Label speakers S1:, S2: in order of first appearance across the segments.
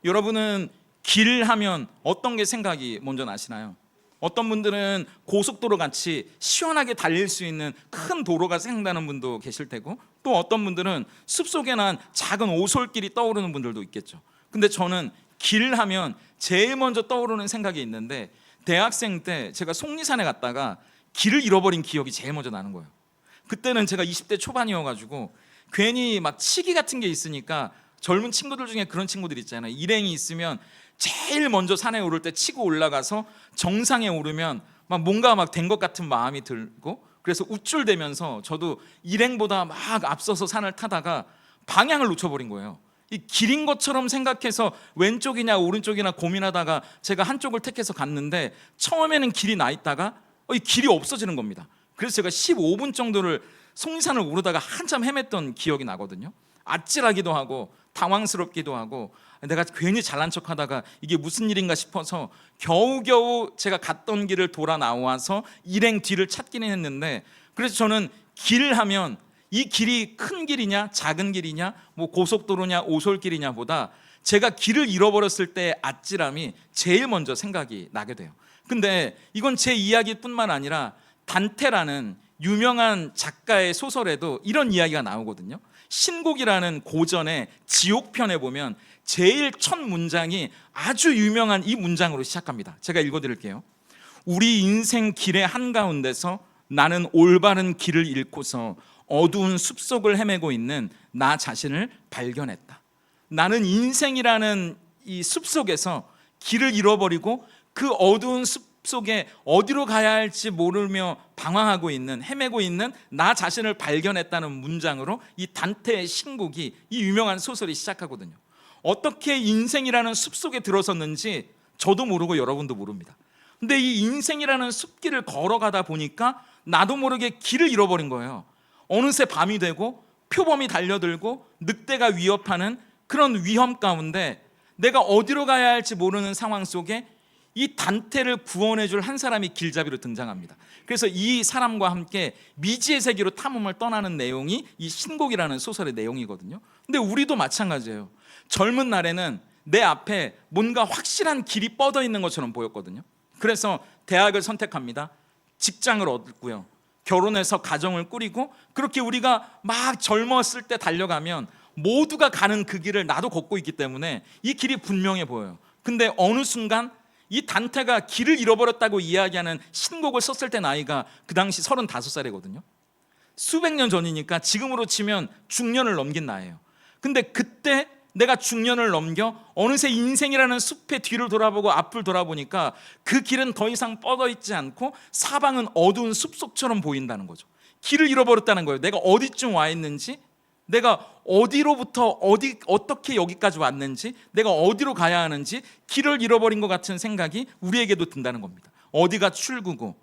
S1: 여러분은 길 하면 어떤 게 생각이 먼저 나시나요? 어떤 분들은 고속도로 같이 시원하게 달릴 수 있는 큰 도로가 생각나는 분도 계실 테고, 또 어떤 분들은 숲속에 난 작은 오솔길이 떠오르는 분들도 있겠죠. 근데 저는 길 하면 제일 먼저 떠오르는 생각이 있는데, 대학생 때 제가 속리산에 갔다가 길을 잃어버린 기억이 제일 먼저 나는 거예요. 그때는 제가 20대 초반이어가지고 괜히 막 치기 같은 게 있으니까, 젊은 친구들 중에 그런 친구들 있잖아요. 일행이 있으면 제일 먼저 산에 오를 때 치고 올라가서 정상에 오르면 막 뭔가 막 된 것 같은 마음이 들고, 그래서 우쭐대면서 저도 일행보다 막 앞서서 산을 타다가 방향을 놓쳐버린 거예요. 이 길인 것처럼 생각해서 왼쪽이냐 오른쪽이나 고민하다가 제가 한쪽을 택해서 갔는데, 처음에는 길이 나 있다가 이 길이 없어지는 겁니다. 그래서 제가 15분 정도를 속리산을 오르다가 한참 헤맸던 기억이 나거든요. 아찔하기도 하고 당황스럽기도 하고, 내가 괜히 잘난 척하다가 이게 무슨 일인가 싶어서 겨우겨우 제가 갔던 길을 돌아 나와서 일행 뒤를 찾기는 했는데, 그래서 저는 길 하면 이 길이 큰 길이냐 작은 길이냐 뭐 고속도로냐 오솔길이냐 보다 제가 길을 잃어버렸을 때의 아찔함이 제일 먼저 생각이 나게 돼요. 근데 이건 제 이야기뿐만 아니라 단테라는 유명한 작가의 소설에도 이런 이야기가 나오거든요. 신곡이라는 고전의 지옥편에 보면 제일 첫 문장이 아주 유명한 이 문장으로 시작합니다. 제가 읽어드릴게요. 우리 인생 길의 한가운데서 나는 올바른 길을 잃고서 어두운 숲속을 헤매고 있는 나 자신을 발견했다. 나는 인생이라는 이 숲속에서 길을 잃어버리고 그 어두운 숲속에 어디로 가야 할지 모르며 방황하고 있는, 헤매고 있는 나 자신을 발견했다는 문장으로 이 단테의 신곡이, 이 유명한 소설이 시작하거든요. 어떻게 인생이라는 숲속에 들어섰는지 저도 모르고 여러분도 모릅니다. 근데 이 인생이라는 숲길을 걸어가다 보니까 나도 모르게 길을 잃어버린 거예요. 어느새 밤이 되고 표범이 달려들고 늑대가 위협하는 그런 위험 가운데 내가 어디로 가야 할지 모르는 상황 속에 이 단테를 구원해 줄 한 사람이 길잡이로 등장합니다. 그래서 이 사람과 함께 미지의 세계로 탐험을 떠나는 내용이 이 신곡이라는 소설의 내용이거든요. 근데 우리도 마찬가지예요. 젊은 날에는 내 앞에 뭔가 확실한 길이 뻗어 있는 것처럼 보였거든요. 그래서 대학을 선택합니다. 직장을 얻고요, 결혼해서 가정을 꾸리고, 그렇게 우리가 막 젊었을 때 달려가면 모두가 가는 그 길을 나도 걷고 있기 때문에 이 길이 분명해 보여요. 근데 어느 순간 이 단테가 길을 잃어버렸다고 이야기하는 신곡을 썼을 때 나이가 그 당시 35살이거든요. 수백 년 전이니까 지금으로 치면 중년을 넘긴 나이예요. 근데 그때 내가 중년을 넘겨 어느새 인생이라는 숲의 뒤를 돌아보고 앞을 돌아보니까 그 길은 더 이상 뻗어 있지 않고 사방은 어두운 숲속처럼 보인다는 거죠. 길을 잃어버렸다는 거예요. 내가 어디쯤 와 있는지, 내가 어디로부터 어떻게 여기까지 왔는지, 내가 어디로 가야 하는지 길을 잃어버린 것 같은 생각이 우리에게도 든다는 겁니다. 어디가 출구고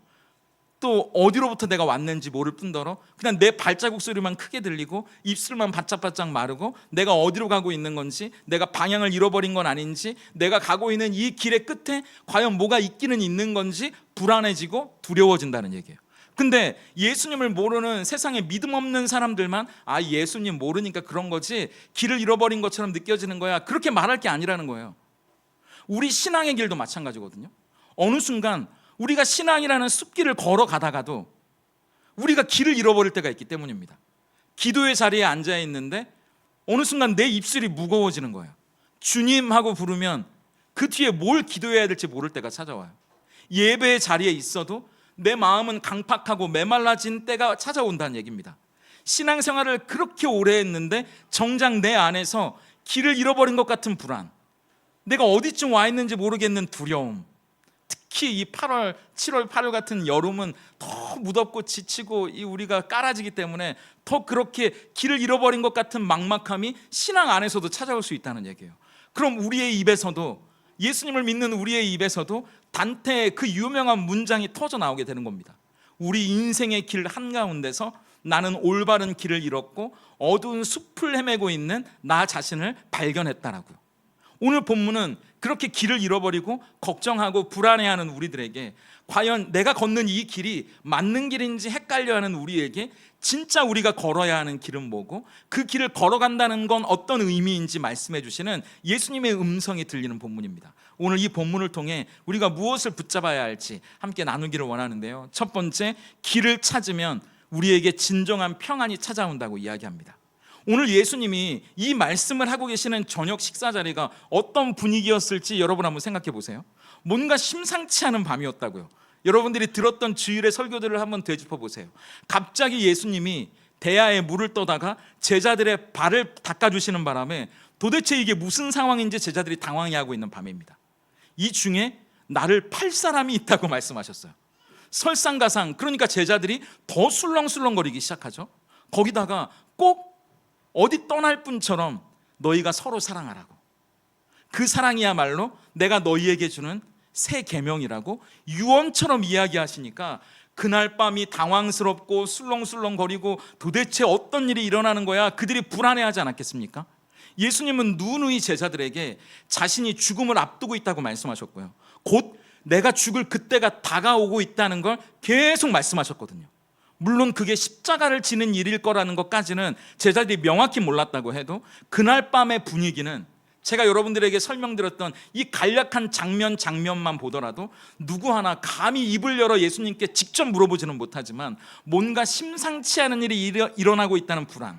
S1: 또 어디로부터 내가 왔는지 모를 뿐더러 그냥 내 발자국 소리만 크게 들리고 입술만 바짝바짝 마르고 내가 어디로 가고 있는 건지, 내가 방향을 잃어버린 건 아닌지, 내가 가고 있는 이 길의 끝에 과연 뭐가 있기는 있는 건지 불안해지고 두려워진다는 얘기예요. 근데 예수님을 모르는 세상에 믿음 없는 사람들만 예수님 모르니까 그런 거지, 길을 잃어버린 것처럼 느껴지는 거야, 그렇게 말할 게 아니라는 거예요. 우리 신앙의 길도 마찬가지거든요. 어느 순간 우리가 신앙이라는 숲길을 걸어가다가도 우리가 길을 잃어버릴 때가 있기 때문입니다. 기도의 자리에 앉아 있는데 어느 순간 내 입술이 무거워지는 거예요. 주님 하고 부르면 그 뒤에 뭘 기도해야 될지 모를 때가 찾아와요. 예배의 자리에 있어도 내 마음은 강팍하고 메말라진 때가 찾아온다는 얘기입니다. 신앙생활을 그렇게 오래 했는데 정작 내 안에서 길을 잃어버린 것 같은 불안, 내가 어디쯤 와 있는지 모르겠는 두려움, 특히 이 8월, 7월, 8월 같은 여름은 더 무덥고 지치고 우리가 깔아지기 때문에 더 그렇게 길을 잃어버린 것 같은 막막함이 신앙 안에서도 찾아올 수 있다는 얘기예요. 그럼 우리의 입에서도, 예수님을 믿는 우리의 입에서도 단테의 그 유명한 문장이 터져 나오게 되는 겁니다. 우리 인생의 길 한가운데서 나는 올바른 길을 잃었고 어두운 숲을 헤매고 있는 나 자신을 발견했다라고요. 오늘 본문은 그렇게 길을 잃어버리고 걱정하고 불안해하는 우리들에게 과연 내가 걷는 이 길이 맞는 길인지 헷갈려하는 우리에게 진짜 우리가 걸어야 하는 길은 뭐고 그 길을 걸어간다는 건 어떤 의미인지 말씀해 주시는 예수님의 음성이 들리는 본문입니다. 오늘 이 본문을 통해 우리가 무엇을 붙잡아야 할지 함께 나누기를 원하는데요. 첫 번째, 길을 찾으면 우리에게 진정한 평안이 찾아온다고 이야기합니다. 오늘 예수님이 이 말씀을 하고 계시는 저녁 식사 자리가 어떤 분위기였을지 여러분 한번 생각해 보세요. 뭔가 심상치 않은 밤이었다고요. 여러분들이 들었던 주일의 설교들을 한번 되짚어 보세요. 갑자기 예수님이 대야에 물을 떠다가 제자들의 발을 닦아주시는 바람에 도대체 이게 무슨 상황인지 제자들이 당황해하고 있는 밤입니다. 이 중에 나를 팔 사람이 있다고 말씀하셨어요. 설상가상, 그러니까 제자들이 더 술렁술렁거리기 시작하죠. 거기다가 꼭 어디 떠날 뿐처럼 너희가 서로 사랑하라고, 그 사랑이야말로 내가 너희에게 주는 새 계명이라고 유언처럼 이야기하시니까 그날 밤이 당황스럽고 술렁술렁거리고 도대체 어떤 일이 일어나는 거야, 그들이 불안해하지 않았겠습니까? 예수님은 누누이 제자들에게 자신이 죽음을 앞두고 있다고 말씀하셨고요, 곧 내가 죽을 그때가 다가오고 있다는 걸 계속 말씀하셨거든요. 물론 그게 십자가를 지는 일일 거라는 것까지는 제자들이 명확히 몰랐다고 해도 그날 밤의 분위기는 제가 여러분들에게 설명드렸던 이 간략한 장면만 보더라도 누구 하나 감히 입을 열어 예수님께 직접 물어보지는 못하지만 뭔가 심상치 않은 일이 일어나고 있다는 불안,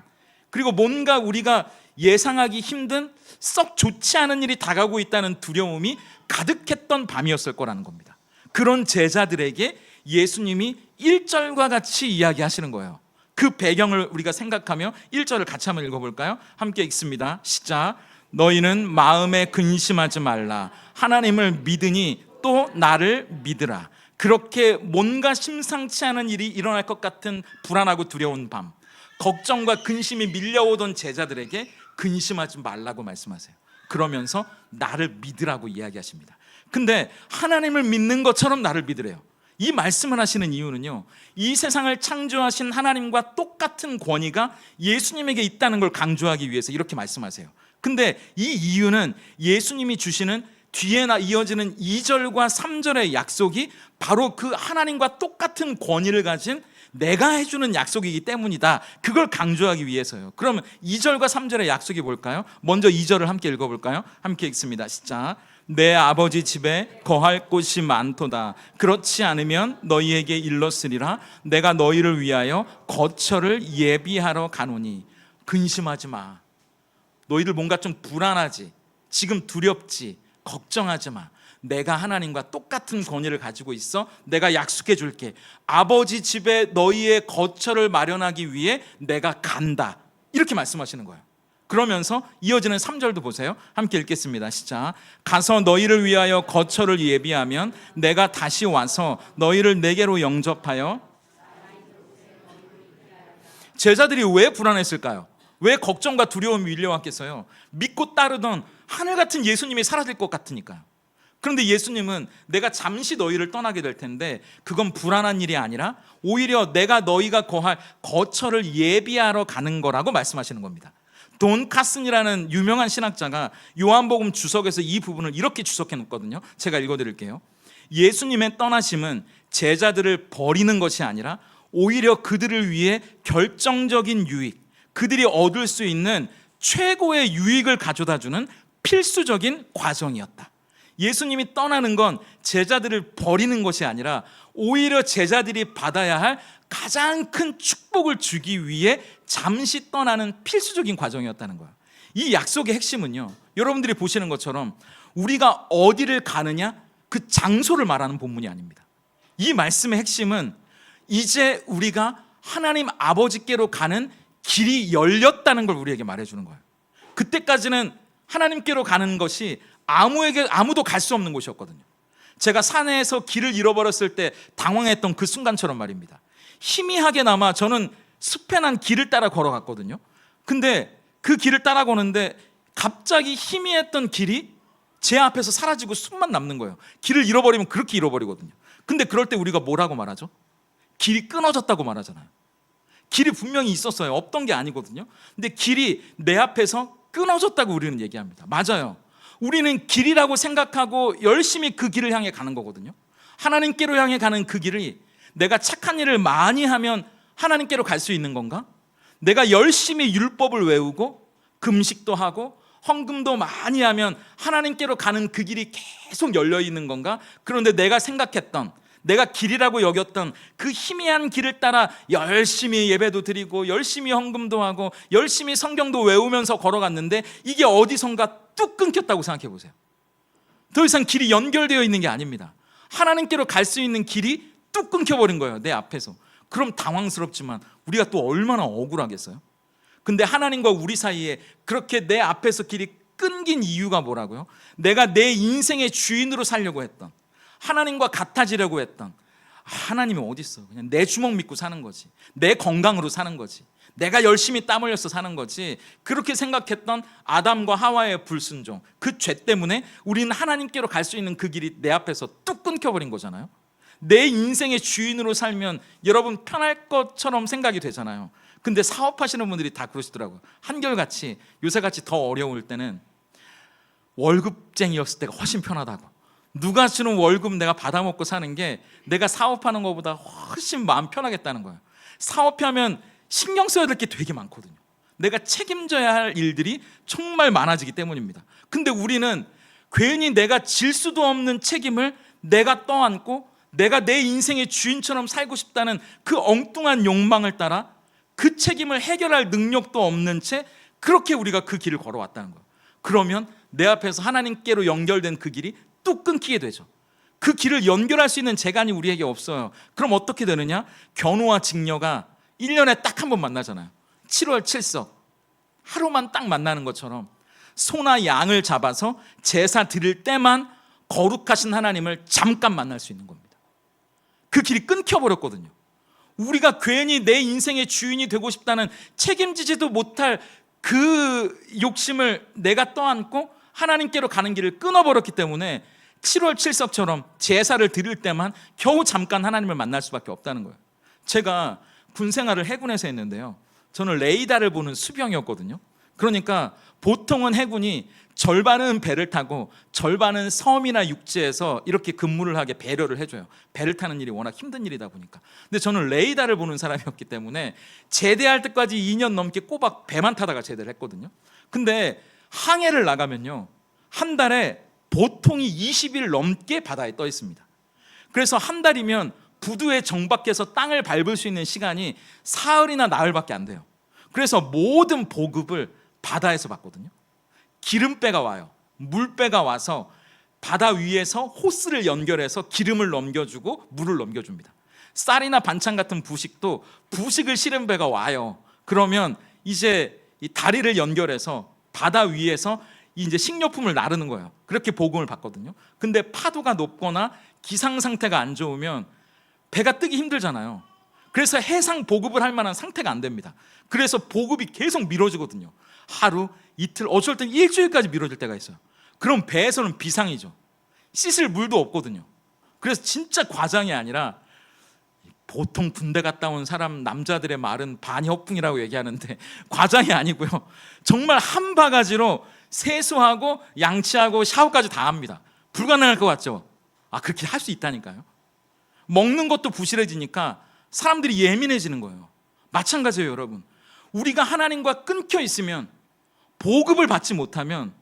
S1: 그리고 뭔가 우리가 예상하기 힘든 썩 좋지 않은 일이 다가오고 있다는 두려움이 가득했던 밤이었을 거라는 겁니다. 그런 제자들에게 예수님이 1절과 같이 이야기하시는 거예요. 그 배경을 우리가 생각하며 1절을 같이 한번 읽어볼까요? 함께 읽습니다. 시작. 너희는 마음에 근심하지 말라. 하나님을 믿으니 또 나를 믿으라. 그렇게 뭔가 심상치 않은 일이 일어날 것 같은 불안하고 두려운 밤, 걱정과 근심이 밀려오던 제자들에게 근심하지 말라고 말씀하세요. 그러면서 나를 믿으라고 이야기하십니다. 근데 하나님을 믿는 것처럼 나를 믿으래요. 이 말씀을 하시는 이유는요, 이 세상을 창조하신 하나님과 똑같은 권위가 예수님에게 있다는 걸 강조하기 위해서 이렇게 말씀하세요. 근데 이 이유는 예수님이 주시는 뒤에 이어지는 2절과 3절의 약속이 바로 그 하나님과 똑같은 권위를 가진 내가 해주는 약속이기 때문이다. 그걸 강조하기 위해서요. 그러면 2절과 3절의 약속이 뭘까요? 먼저 2절을 함께 읽어볼까요? 함께 읽습니다. 시작. 내 아버지 집에 거할 곳이 많도다. 그렇지 않으면 너희에게 일렀으리라. 내가 너희를 위하여 거처를 예비하러 가노니. 근심하지 마. 너희들 뭔가 좀 불안하지, 지금 두렵지, 걱정하지 마. 내가 하나님과 똑같은 권위를 가지고 있어. 내가 약속해 줄게. 아버지 집에 너희의 거처를 마련하기 위해 내가 간다. 이렇게 말씀하시는 거예요. 그러면서 이어지는 3절도 보세요. 함께 읽겠습니다. 시작. 가서 너희를 위하여 거처를 예비하면 내가 다시 와서 너희를 내게로 영접하여. 제자들이 왜 불안했을까요? 왜 걱정과 두려움이 밀려왔겠어요? 믿고 따르던 하늘 같은 예수님이 사라질 것 같으니까요. 그런데 예수님은 내가 잠시 너희를 떠나게 될 텐데 그건 불안한 일이 아니라 오히려 내가 너희가 거할 거처를 예비하러 가는 거라고 말씀하시는 겁니다. 돈 카슨이라는 유명한 신학자가 요한복음 주석에서 이 부분을 이렇게 주석해 놓거든요. 제가 읽어드릴게요. 예수님의 떠나심은 제자들을 버리는 것이 아니라 오히려 그들을 위해 결정적인 유익, 그들이 얻을 수 있는 최고의 유익을 가져다주는 필수적인 과정이었다. 예수님이 떠나는 건 제자들을 버리는 것이 아니라 오히려 제자들이 받아야 할 가장 큰 축복을 주기 위해 잠시 떠나는 필수적인 과정이었다는 거예요. 이 약속의 핵심은요, 여러분들이 보시는 것처럼 우리가 어디를 가느냐 그 장소를 말하는 본문이 아닙니다. 이 말씀의 핵심은 이제 우리가 하나님 아버지께로 가는 길이 열렸다는 걸 우리에게 말해주는 거예요. 그때까지는 하나님께로 가는 것이 아무도 갈 수 없는 곳이었거든요. 제가 산에서 길을 잃어버렸을 때 당황했던 그 순간처럼 말입니다. 희미하게나마 저는 숲에 난 길을 따라 걸어갔거든요. 근데 그 길을 따라 가는데 갑자기 희미했던 길이 제 앞에서 사라지고 숲만 남는 거예요. 길을 잃어버리면 그렇게 잃어버리거든요. 근데 그럴 때 우리가 뭐라고 말하죠? 길이 끊어졌다고 말하잖아요. 길이 분명히 있었어요. 없던 게 아니거든요. 근데 길이 내 앞에서 끊어졌다고 우리는 얘기합니다. 맞아요. 우리는 길이라고 생각하고 열심히 그 길을 향해 가는 거거든요. 하나님께로 향해 가는 그 길이 내가 착한 일을 많이 하면 하나님께로 갈 수 있는 건가? 내가 열심히 율법을 외우고 금식도 하고 헌금도 많이 하면 하나님께로 가는 그 길이 계속 열려 있는 건가? 그런데 내가 생각했던, 내가 길이라고 여겼던 그 희미한 길을 따라 열심히 예배도 드리고 열심히 헌금도 하고 열심히 성경도 외우면서 걸어갔는데 이게 어디선가 뚝 끊겼다고 생각해 보세요. 더 이상 길이 연결되어 있는 게 아닙니다. 하나님께로 갈 수 있는 길이 뚝 끊겨버린 거예요, 내 앞에서. 그럼 당황스럽지만 우리가 또 얼마나 억울하겠어요? 근데 하나님과 우리 사이에 그렇게 내 앞에서 길이 끊긴 이유가 뭐라고요? 내가 내 인생의 주인으로 살려고 했던, 하나님과 같아지려고 했던, 하나님이 어디 있어? 그냥 내 주먹 믿고 사는 거지, 내 건강으로 사는 거지, 내가 열심히 땀 흘려서 사는 거지, 그렇게 생각했던 아담과 하와의 불순종, 그 죄 때문에 우리는 하나님께로 갈 수 있는 그 길이 내 앞에서 뚝 끊겨버린 거잖아요. 내 인생의 주인으로 살면 여러분 편할 것처럼 생각이 되잖아요. 근데 사업하시는 분들이 다 그러시더라고요. 한결같이 요새같이 더 어려울 때는 월급쟁이였을 때가 훨씬 편하다고, 누가 주는 월급 내가 받아먹고 사는 게 내가 사업하는 것보다 훨씬 마음 편하겠다는 거예요. 사업하면 신경 써야 될 게 되게 많거든요. 내가 책임져야 할 일들이 정말 많아지기 때문입니다. 근데 우리는 괜히 내가 질 수도 없는 책임을 내가 떠안고 내가 내 인생의 주인처럼 살고 싶다는 그 엉뚱한 욕망을 따라 그 책임을 해결할 능력도 없는 채 그렇게 우리가 그 길을 걸어왔다는 거예요. 그러면 내 앞에서 하나님께로 연결된 그 길이 뚝 끊기게 되죠. 그 길을 연결할 수 있는 재간이 우리에게 없어요. 그럼 어떻게 되느냐? 견우와 직녀가 1년에 딱 한 번 만나잖아요. 7월 7석 하루만 딱 만나는 것처럼 소나 양을 잡아서 제사 드릴 때만 거룩하신 하나님을 잠깐 만날 수 있는 겁니다. 그 길이 끊겨버렸거든요. 우리가 괜히 내 인생의 주인이 되고 싶다는 책임지지도 못할 그 욕심을 내가 떠안고 하나님께로 가는 길을 끊어버렸기 때문에 7월 7석처럼 제사를 드릴 때만 겨우 잠깐 하나님을 만날 수밖에 없다는 거예요. 제가 군 생활을 해군에서 했는데요, 저는 레이더를 보는 수병이었거든요. 그러니까 보통은 해군이 절반은 배를 타고 절반은 섬이나 육지에서 이렇게 근무를 하게 배려를 해줘요. 배를 타는 일이 워낙 힘든 일이다 보니까. 근데 저는 레이더를 보는 사람이었기 때문에 제대할 때까지 2년 넘게 꼬박 배만 타다가 제대를 했거든요. 근데 항해를 나가면요, 한 달에 보통이 20일 넘게 바다에 떠 있습니다. 그래서 한 달이면 부두의 정박해서 땅을 밟을 수 있는 시간이 사흘이나 나흘밖에 안 돼요. 그래서 모든 보급을 바다에서 받거든요. 기름배가 와요. 물배가 와서 바다 위에서 호스를 연결해서 기름을 넘겨주고 물을 넘겨줍니다. 쌀이나 반찬 같은 부식도 부식을 실은 배가 와요. 그러면 이제 이 다리를 연결해서 바다 위에서 이제 식료품을 나르는 거예요. 그렇게 보급을 받거든요. 근데 파도가 높거나 기상 상태가 안 좋으면 배가 뜨기 힘들잖아요. 그래서 해상 보급을 할 만한 상태가 안 됩니다. 그래서 보급이 계속 미뤄지거든요. 하루, 이틀, 어쩔 땐 일주일까지 미뤄질 때가 있어요. 그럼 배에서는 비상이죠. 씻을 물도 없거든요. 그래서 진짜 과장이 아니라, 보통 군대 갔다 온 사람 남자들의 말은 반협풍이라고 얘기하는데 과장이 아니고요, 정말 한 바가지로 세수하고 양치하고 샤워까지 다 합니다. 불가능할 것 같죠? 그렇게 할 수 있다니까요. 먹는 것도 부실해지니까 사람들이 예민해지는 거예요. 마찬가지예요, 여러분. 우리가 하나님과 끊겨 있으면, 보급을 받지 못하면,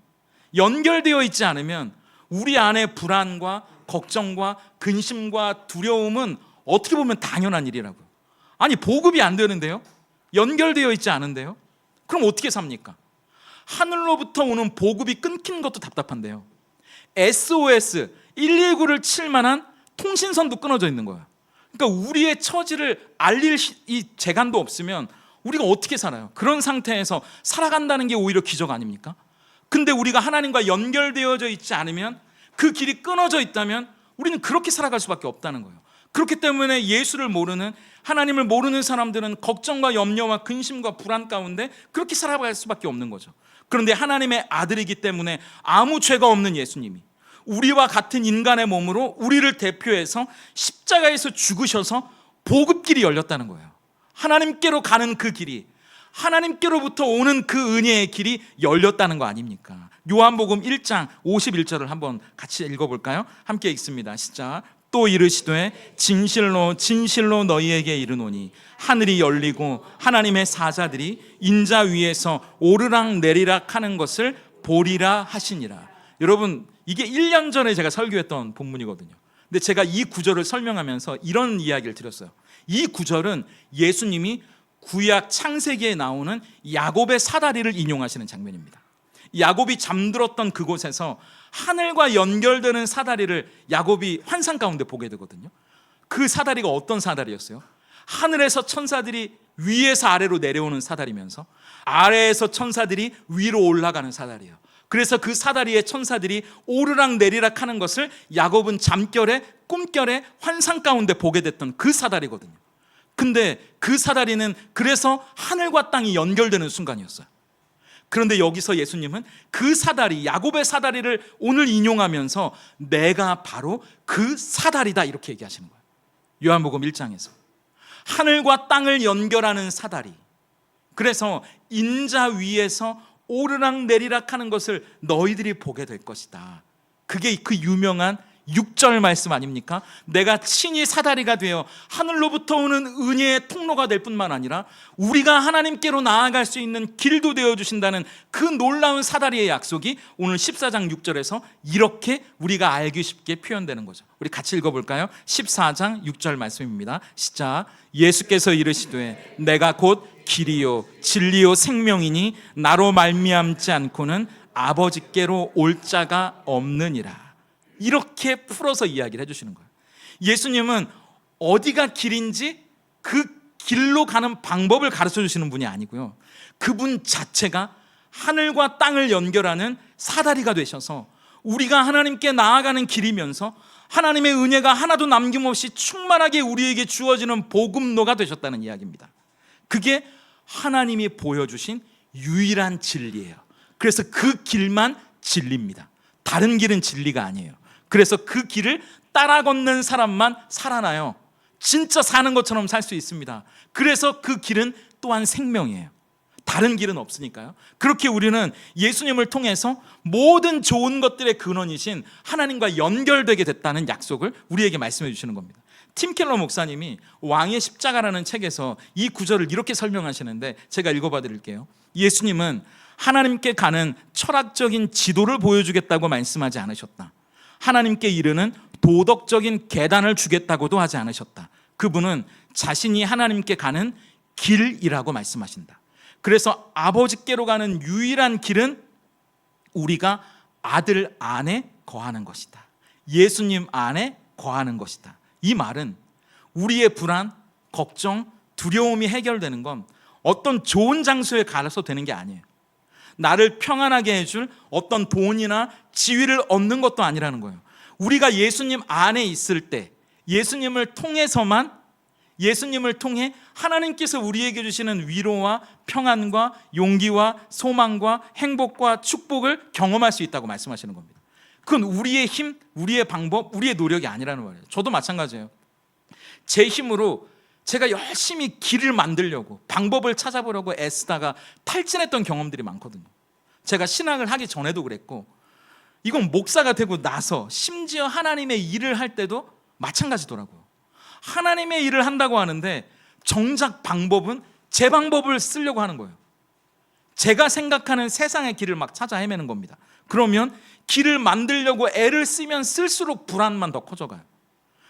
S1: 연결되어 있지 않으면 우리 안에 불안과 걱정과 근심과 두려움은 어떻게 보면 당연한 일이라고요. 아니, 보급이 안 되는데요? 연결되어 있지 않은데요? 그럼 어떻게 삽니까? 하늘로부터 오는 보급이 끊긴 것도 답답한데요, SOS 119를 칠 만한 통신선도 끊어져 있는 거예요. 그러니까 우리의 처지를 알릴 이 재간도 없으면 우리가 어떻게 살아요? 그런 상태에서 살아간다는 게 오히려 기적 아닙니까? 근데 우리가 하나님과 연결되어져 있지 않으면, 그 길이 끊어져 있다면 우리는 그렇게 살아갈 수밖에 없다는 거예요. 그렇기 때문에 예수를 모르는, 하나님을 모르는 사람들은 걱정과 염려와 근심과 불안 가운데 그렇게 살아갈 수밖에 없는 거죠. 그런데 하나님의 아들이기 때문에 아무 죄가 없는 예수님이 우리와 같은 인간의 몸으로 우리를 대표해서 십자가에서 죽으셔서 보급길이 열렸다는 거예요. 하나님께로 가는 그 길이, 하나님께로부터 오는 그 은혜의 길이 열렸다는 거 아닙니까? 요한복음 1장 51절을 한번 같이 읽어볼까요? 함께 읽습니다. 시작. 또 이르시되 진실로 진실로 너희에게 이르노니 하늘이 열리고 하나님의 사자들이 인자 위에서 오르락 내리락 하는 것을 보리라 하시니라. 여러분, 이게 1년 전에 제가 설교했던 본문이거든요. 근데 제가 이 구절을 설명하면서 이런 이야기를 드렸어요. 이 구절은 예수님이 구약 창세기에 나오는 야곱의 사다리를 인용하시는 장면입니다. 야곱이 잠들었던 그곳에서 하늘과 연결되는 사다리를 야곱이 환상 가운데 보게 되거든요. 그 사다리가 어떤 사다리였어요? 하늘에서 천사들이 위에서 아래로 내려오는 사다리면서 아래에서 천사들이 위로 올라가는 사다리예요. 그래서 그 사다리에 천사들이 오르락 내리락 하는 것을 야곱은 잠결에 꿈결에 환상 가운데 보게 됐던 그 사다리거든요. 근데 그 사다리는 그래서 하늘과 땅이 연결되는 순간이었어요. 그런데 여기서 예수님은 그 사다리, 야곱의 사다리를 오늘 인용하면서 내가 바로 그 사다리다 이렇게 얘기하시는 거예요. 요한복음 1장에서 하늘과 땅을 연결하는 사다리. 그래서 인자 위에서 오르락 내리락 하는 것을 너희들이 보게 될 것이다. 그게 그 유명한 6절 말씀 아닙니까? 내가 친히 사다리가 되어 하늘로부터 오는 은혜의 통로가 될 뿐만 아니라 우리가 하나님께로 나아갈 수 있는 길도 되어주신다는 그 놀라운 사다리의 약속이 오늘 14장 6절에서 이렇게 우리가 알기 쉽게 표현되는 거죠. 우리 같이 읽어볼까요? 14장 6절 말씀입니다. 시작. 예수께서 이르시되 내가 곧 길이요 진리요 생명이니 나로 말미암지 않고는 아버지께로 올 자가 없느니라. 이렇게 풀어서 이야기를 해주시는 거예요. 예수님은 어디가 길인지 그 길로 가는 방법을 가르쳐 주시는 분이 아니고요, 그분 자체가 하늘과 땅을 연결하는 사다리가 되셔서 우리가 하나님께 나아가는 길이면서 하나님의 은혜가 하나도 남김없이 충만하게 우리에게 주어지는 복음로가 되셨다는 이야기입니다. 그게 하나님이 보여주신 유일한 진리예요. 그래서 그 길만 진리입니다. 다른 길은 진리가 아니에요. 그래서 그 길을 따라 걷는 사람만 살아나요. 진짜 사는 것처럼 살 수 있습니다. 그래서 그 길은 또한 생명이에요. 다른 길은 없으니까요. 그렇게 우리는 예수님을 통해서 모든 좋은 것들의 근원이신 하나님과 연결되게 됐다는 약속을 우리에게 말씀해 주시는 겁니다. 팀 켈러 목사님이 왕의 십자가라는 책에서 이 구절을 이렇게 설명하시는데 제가 읽어봐 드릴게요. 예수님은 하나님께 가는 철학적인 지도를 보여주겠다고 말씀하지 않으셨다. 하나님께 이르는 도덕적인 계단을 주겠다고도 하지 않으셨다. 그분은 자신이 하나님께 가는 길이라고 말씀하신다. 그래서 아버지께로 가는 유일한 길은 우리가 아들 안에 거하는 것이다. 예수님 안에 거하는 것이다. 이 말은 우리의 불안, 걱정, 두려움이 해결되는 건 어떤 좋은 장소에 가서 되는 게 아니에요. 나를 평안하게 해줄 어떤 돈이나 지위를 얻는 것도 아니라는 거예요. 우리가 예수님 안에 있을 때, 예수님을 통해서만, 예수님을 통해 하나님께서 우리에게 주시는 위로와 평안과 용기와 소망과 행복과 축복을 경험할 수 있다고 말씀하시는 겁니다. 그건 우리의 힘, 우리의 방법, 우리의 노력이 아니라는 말이에요. 저도 마찬가지예요. 제 힘으로 제가 열심히 길을 만들려고, 방법을 찾아보려고 애쓰다가 탈진했던 경험들이 많거든요. 제가 신앙을 하기 전에도 그랬고, 이건 목사가 되고 나서 심지어 하나님의 일을 할 때도 마찬가지더라고요. 하나님의 일을 한다고 하는데 정작 방법은 제 방법을 쓰려고 하는 거예요. 제가 생각하는 세상의 길을 막 찾아 헤매는 겁니다. 그러면 길을 만들려고 애를 쓰면 쓸수록 불안만 더 커져가요.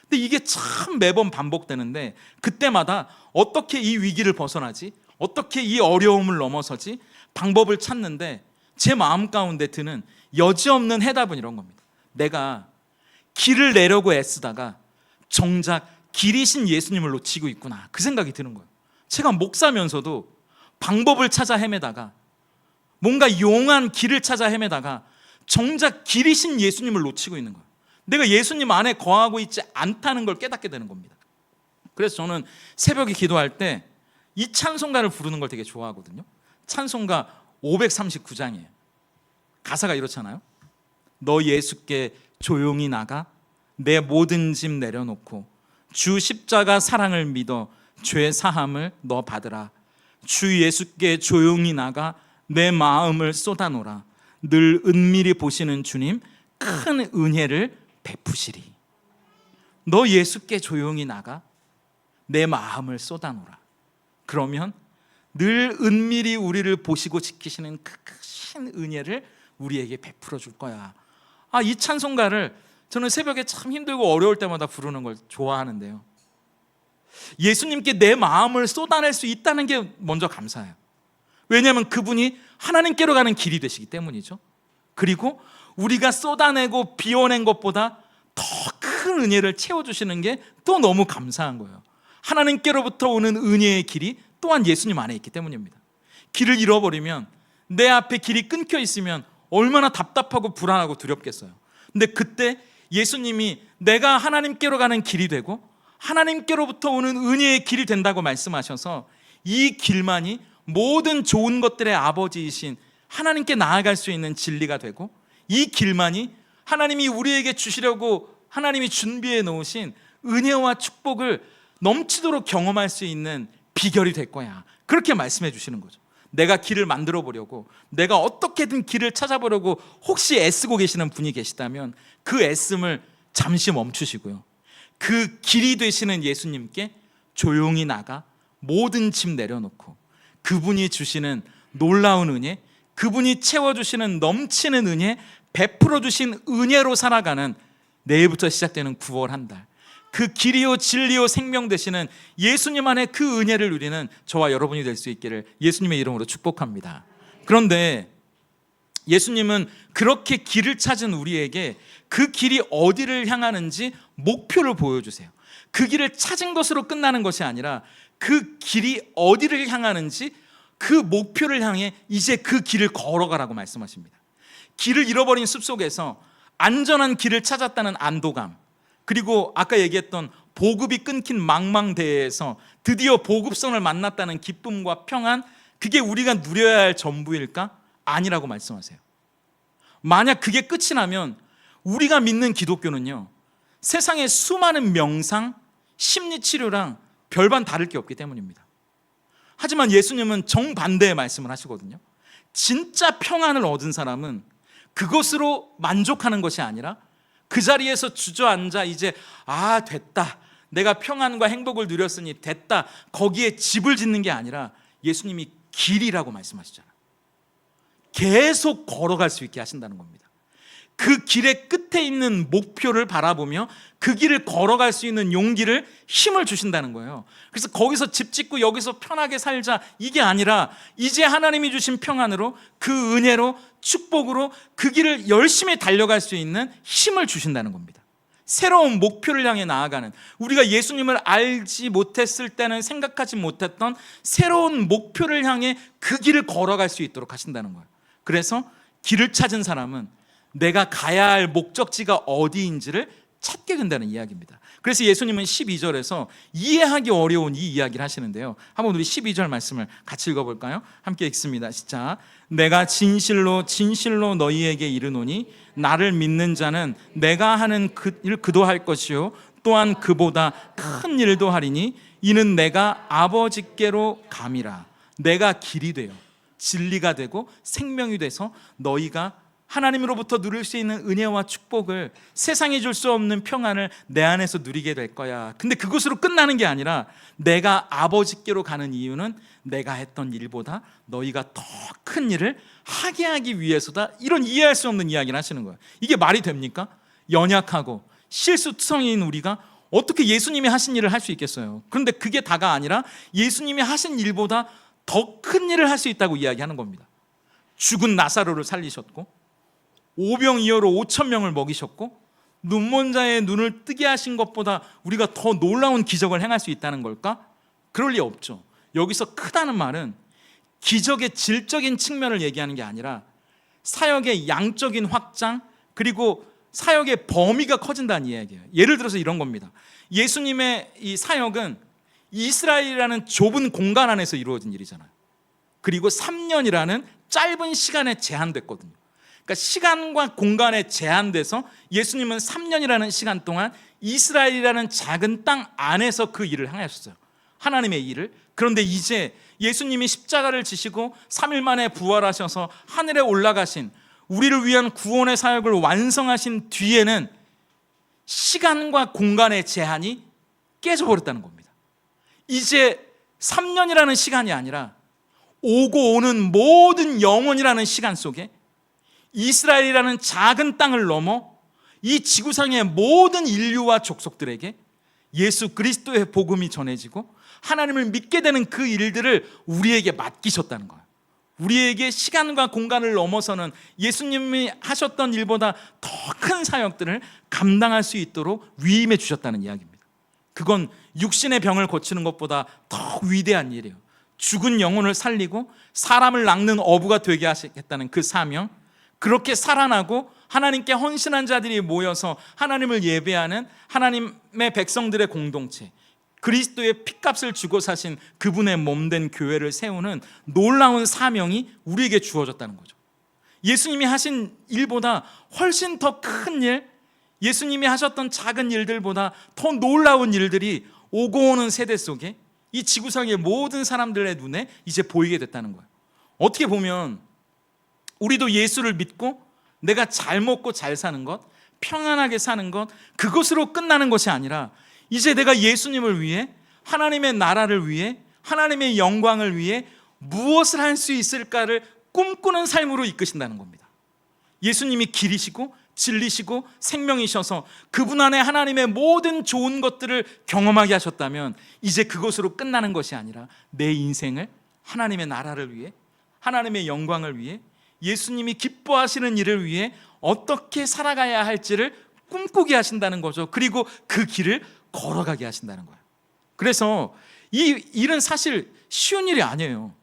S1: 근데 이게 참 매번 반복되는데 그때마다 어떻게 이 위기를 벗어나지? 어떻게 이 어려움을 넘어서지? 방법을 찾는데 제 마음 가운데 드는 여지없는 해답은 이런 겁니다. 내가 길을 내려고 애쓰다가 정작 길이신 예수님을 놓치고 있구나, 그 생각이 드는 거예요. 제가 목사면서도 방법을 찾아 헤매다가, 뭔가 용한 길을 찾아 헤매다가 정작 길이신 예수님을 놓치고 있는 거예요. 내가 예수님 안에 거하고 있지 않다는 걸 깨닫게 되는 겁니다. 그래서 저는 새벽에 기도할 때 이 찬송가를 부르는 걸 되게 좋아하거든요. 찬송가 539장이에요. 가사가 이렇잖아요. 너 예수께 조용히 나가 내 모든 짐 내려놓고 주 십자가 사랑을 믿어 죄 사함을 너 받으라. 주 예수께 조용히 나가 내 마음을 쏟아놓으라. 늘 은밀히 보시는 주님 큰 은혜를 베푸시리. 너 예수께 조용히 나가 내 마음을 쏟아놓으라. 그러면 늘 은밀히 우리를 보시고 지키시는 그 크신 은혜를 우리에게 베풀어 줄 거야. 이 찬송가를 저는 새벽에 참 힘들고 어려울 때마다 부르는 걸 좋아하는데요. 예수님께 내 마음을 쏟아낼 수 있다는 게 먼저 감사해요. 왜냐하면 그분이 하나님께로 가는 길이 되시기 때문이죠. 그리고 우리가 쏟아내고 비워낸 것보다 더 큰 은혜를 채워주시는 게 또 너무 감사한 거예요. 하나님께로부터 오는 은혜의 길이 또한 예수님 안에 있기 때문입니다. 길을 잃어버리면, 내 앞에 길이 끊겨 있으면 얼마나 답답하고 불안하고 두렵겠어요. 근데 그때 예수님이 내가 하나님께로 가는 길이 되고 하나님께로부터 오는 은혜의 길이 된다고 말씀하셔서 이 길만이 모든 좋은 것들의 아버지이신 하나님께 나아갈 수 있는 진리가 되고, 이 길만이 하나님이 우리에게 주시려고 하나님이 준비해 놓으신 은혜와 축복을 넘치도록 경험할 수 있는 비결이 될 거야. 그렇게 말씀해 주시는 거죠. 내가 길을 만들어 보려고, 내가 어떻게든 길을 찾아보려고 혹시 애쓰고 계시는 분이 계시다면 그 애씀을 잠시 멈추시고요, 그 길이 되시는 예수님께 조용히 나가 모든 짐 내려놓고 그분이 주시는 놀라운 은혜, 그분이 채워주시는 넘치는 은혜, 베풀어 주신 은혜로 살아가는 내일부터 시작되는 9월 한 달, 그 길이요 진리요 생명 되시는 예수님 안에 그 은혜를 누리는 저와 여러분이 될 수 있기를 예수님의 이름으로 축복합니다. 그런데 예수님은 그렇게 길을 찾은 우리에게 그 길이 어디를 향하는지 목표를 보여주세요. 그 길을 찾은 것으로 끝나는 것이 아니라 그 길이 어디를 향하는지 그 목표를 향해 이제 그 길을 걸어가라고 말씀하십니다. 길을 잃어버린 숲속에서 안전한 길을 찾았다는 안도감, 그리고 아까 얘기했던 보급이 끊긴 망망대해에서 드디어 보급선을 만났다는 기쁨과 평안, 그게 우리가 누려야 할 전부일까? 아니라고 말씀하세요. 만약 그게 끝이 나면 우리가 믿는 기독교는요, 세상의 수많은 명상, 심리치료랑 별반 다를 게 없기 때문입니다. 하지만 예수님은 정반대의 말씀을 하시거든요. 진짜 평안을 얻은 사람은 그것으로 만족하는 것이 아니라 그 자리에서 주저앉아 이제 됐다, 내가 평안과 행복을 누렸으니 됐다, 거기에 집을 짓는 게 아니라 예수님이 길이라고 말씀하시잖아요. 계속 걸어갈 수 있게 하신다는 겁니다. 그 길의 끝에 있는 목표를 바라보며 그 길을 걸어갈 수 있는 용기를, 힘을 주신다는 거예요. 그래서 거기서 집 짓고 여기서 편하게 살자, 이게 아니라 이제 하나님이 주신 평안으로, 그 은혜로, 축복으로 그 길을 열심히 달려갈 수 있는 힘을 주신다는 겁니다. 새로운 목표를 향해 나아가는, 우리가 예수님을 알지 못했을 때는 생각하지 못했던 새로운 목표를 향해 그 길을 걸어갈 수 있도록 하신다는 거예요. 그래서 길을 찾은 사람은 내가 가야 할 목적지가 어디인지를 찾게 된다는 이야기입니다. 그래서 예수님은 12절에서 이해하기 어려운 이 이야기를 하시는데요, 한번 우리 12절 말씀을 같이 읽어볼까요? 함께 읽습니다. 시작. 내가 진실로 진실로 너희에게 이르노니 나를 믿는 자는 내가 하는 그 일 그도 할 것이요 또한 그보다 큰 일도 하리니 이는 내가 아버지께로 감이라. 내가 길이 되어 진리가 되고 생명이 돼서 너희가 하나님으로부터 누릴 수 있는 은혜와 축복을, 세상이 줄 수 없는 평안을 내 안에서 누리게 될 거야. 근데 그것으로 끝나는 게 아니라 내가 아버지께로 가는 이유는 내가 했던 일보다 너희가 더 큰 일을 하게 하기 위해서다. 이런 이해할 수 없는 이야기를 하시는 거예요. 이게 말이 됩니까? 연약하고 실수투성이인 우리가 어떻게 예수님이 하신 일을 할 수 있겠어요? 그런데 그게 다가 아니라 예수님이 하신 일보다 더 큰 일을 할 수 있다고 이야기하는 겁니다. 죽은 나사로를 살리셨고, 오병이어로 5천 명을 먹이셨고, 눈먼 자의 눈을 뜨게 하신 것보다 우리가 더 놀라운 기적을 행할 수 있다는 걸까? 그럴 리 없죠. 여기서 크다는 말은 기적의 질적인 측면을 얘기하는 게 아니라 사역의 양적인 확장, 그리고 사역의 범위가 커진다는 이야기예요. 예를 들어서 이런 겁니다. 예수님의 이 사역은 이스라엘이라는 좁은 공간 안에서 이루어진 일이잖아요. 그리고 3년이라는 짧은 시간에 제한됐거든요. 그러니까 시간과 공간에 제한돼서 예수님은 3년이라는 시간 동안 이스라엘이라는 작은 땅 안에서 그 일을 행하셨어요. 하나님의 일을. 그런데 이제 예수님이 십자가를 지시고 3일 만에 부활하셔서 하늘에 올라가신 우리를 위한 구원의 사역을 완성하신 뒤에는 시간과 공간의 제한이 깨져버렸다는 겁니다. 이제 3년이라는 시간이 아니라 오고 오는 모든 영혼이라는 시간 속에 이스라엘이라는 작은 땅을 넘어 이 지구상의 모든 인류와 족속들에게 예수 그리스도의 복음이 전해지고 하나님을 믿게 되는 그 일들을 우리에게 맡기셨다는 거예요. 우리에게 시간과 공간을 넘어서는 예수님이 하셨던 일보다 더 큰 사역들을 감당할 수 있도록 위임해 주셨다는 이야기입니다. 그건 육신의 병을 고치는 것보다 더 위대한 일이에요. 죽은 영혼을 살리고 사람을 낚는 어부가 되게 하시겠다는 그 사명, 그렇게 살아나고 하나님께 헌신한 자들이 모여서 하나님을 예배하는 하나님의 백성들의 공동체, 그리스도의 핏값을 주고 사신 그분의 몸된 교회를 세우는 놀라운 사명이 우리에게 주어졌다는 거죠. 예수님이 하신 일보다 훨씬 더 큰 일, 예수님이 하셨던 작은 일들보다 더 놀라운 일들이 오고 오는 세대 속에 이 지구상의 모든 사람들의 눈에 이제 보이게 됐다는 거예요. 어떻게 보면 우리도 예수를 믿고 내가 잘 먹고 잘 사는 것, 평안하게 사는 것, 그것으로 끝나는 것이 아니라 이제 내가 예수님을 위해, 하나님의 나라를 위해, 하나님의 영광을 위해 무엇을 할 수 있을까를 꿈꾸는 삶으로 이끄신다는 겁니다. 예수님이 길이시고 진리시고 생명이셔서 그분 안에 하나님의 모든 좋은 것들을 경험하게 하셨다면 이제 그것으로 끝나는 것이 아니라 내 인생을 하나님의 나라를 위해, 하나님의 영광을 위해, 예수님이 기뻐하시는 일을 위해 어떻게 살아가야 할지를 꿈꾸게 하신다는 거죠. 그리고 그 길을 걸어가게 하신다는 거예요. 그래서 이 일은 사실 쉬운 일이 아니에요.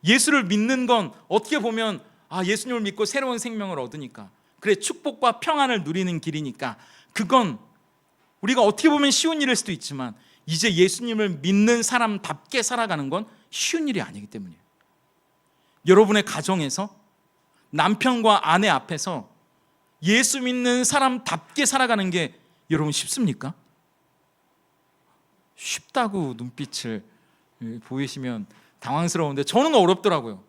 S1: 예수를 믿는 건 어떻게 보면 예수님을 믿고 새로운 생명을 얻으니까, 그래 축복과 평안을 누리는 길이니까 그건 우리가 어떻게 보면 쉬운 일일 수도 있지만 이제 예수님을 믿는 사람답게 살아가는 건 쉬운 일이 아니기 때문이에요. 여러분의 가정에서 남편과 아내 앞에서 예수 믿는 사람답게 살아가는 게 여러분 쉽습니까? 쉽다고 눈빛을 보이시면 당황스러운데 저는 어렵더라고요.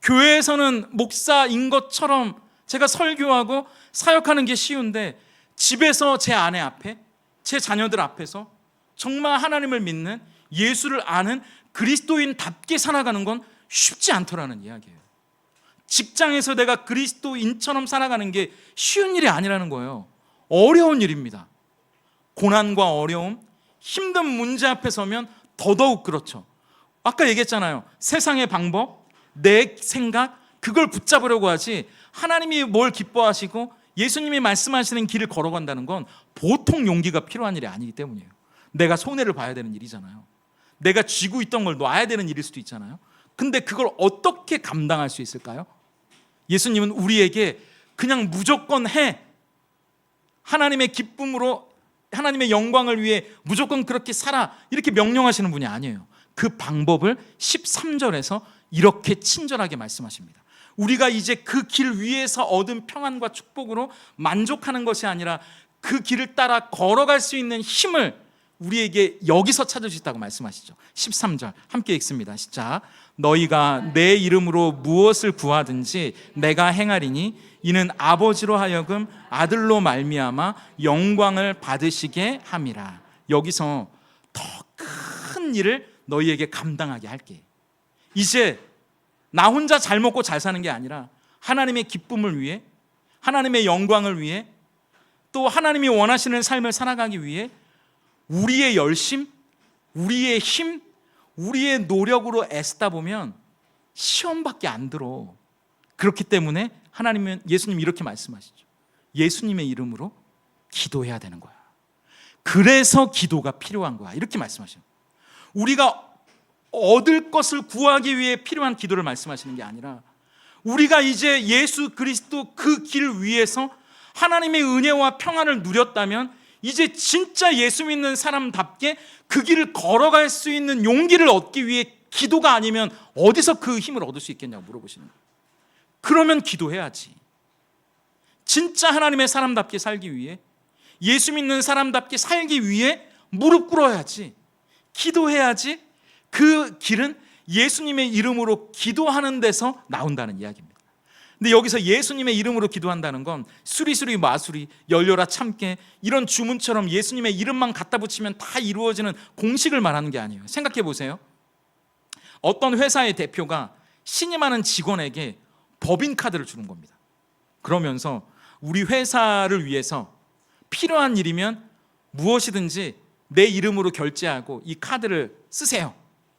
S1: 교회에서는 목사인 것처럼 제가 설교하고 사역하는 게 쉬운데 집에서 제 아내 앞에, 제 자녀들 앞에서 정말 하나님을 믿는, 예수를 아는 그리스도인답게 살아가는 건 쉽지 않더라는 이야기예요. 직장에서 내가 그리스도인처럼 살아가는 게 쉬운 일이 아니라는 거예요. 어려운 일입니다. 고난과 어려움, 힘든 문제 앞에 서면 더더욱 그렇죠. 아까 얘기했잖아요. 세상의 방법, 내 생각, 그걸 붙잡으려고 하지 하나님이 뭘 기뻐하시고 예수님이 말씀하시는 길을 걸어간다는 건 보통 용기가 필요한 일이 아니기 때문이에요. 내가 손해를 봐야 되는 일이잖아요. 내가 쥐고 있던 걸 놔야 되는 일일 수도 있잖아요. 근데 그걸 어떻게 감당할 수 있을까요? 예수님은 우리에게 그냥 무조건 해, 하나님의 기쁨으로 하나님의 영광을 위해 무조건 그렇게 살아, 이렇게 명령하시는 분이 아니에요. 그 방법을 13절에서 이렇게 친절하게 말씀하십니다. 우리가 이제 그 길 위에서 얻은 평안과 축복으로 만족하는 것이 아니라 그 길을 따라 걸어갈 수 있는 힘을 우리에게 여기서 찾을 수 있다고 말씀하시죠. 13절 함께 읽습니다. 시작. 너희가 내 이름으로 무엇을 구하든지 내가 행하리니 이는 아버지로 하여금 아들로 말미암아 영광을 받으시게 함이라. 여기서 더 큰 일을 너희에게 감당하게 할게. 이제 나 혼자 잘 먹고 잘 사는 게 아니라 하나님의 기쁨을 위해, 하나님의 영광을 위해, 또 하나님이 원하시는 삶을 살아가기 위해 우리의 열심, 우리의 힘, 우리의 노력으로 애쓰다 보면 시험밖에 안 들어. 그렇기 때문에 하나님은, 예수님 이렇게 말씀하시죠. 예수님의 이름으로 기도해야 되는 거야. 그래서 기도가 필요한 거야. 이렇게 말씀하셔요. 우리가 얻을 것을 구하기 위해 필요한 기도를 말씀하시는 게 아니라 우리가 이제 예수 그리스도 그 길 위에서 하나님의 은혜와 평안을 누렸다면 이제 진짜 예수 믿는 사람답게 그 길을 걸어갈 수 있는 용기를 얻기 위해 기도가 아니면 어디서 그 힘을 얻을 수 있겠냐고 물어보시는 거예요. 그러면 기도해야지. 진짜 하나님의 사람답게 살기 위해, 예수 믿는 사람답게 살기 위해 무릎 꿇어야지, 기도해야지. 그 길은 예수님의 이름으로 기도하는 데서 나온다는 이야기입니다. 근데 여기서 예수님의 이름으로 기도한다는 건 수리수리 마수리, 열려라 참깨 이런 주문처럼 예수님의 이름만 갖다 붙이면 다 이루어지는 공식을 말하는 게 아니에요. 생각해 보세요. 어떤 회사의 대표가 신임하는 직원에게 법인카드를 주는 겁니다. 그러면서 우리 회사를 위해서 필요한 일이면 무엇이든지 내 이름으로 결제하고 이 카드를 쓰세요.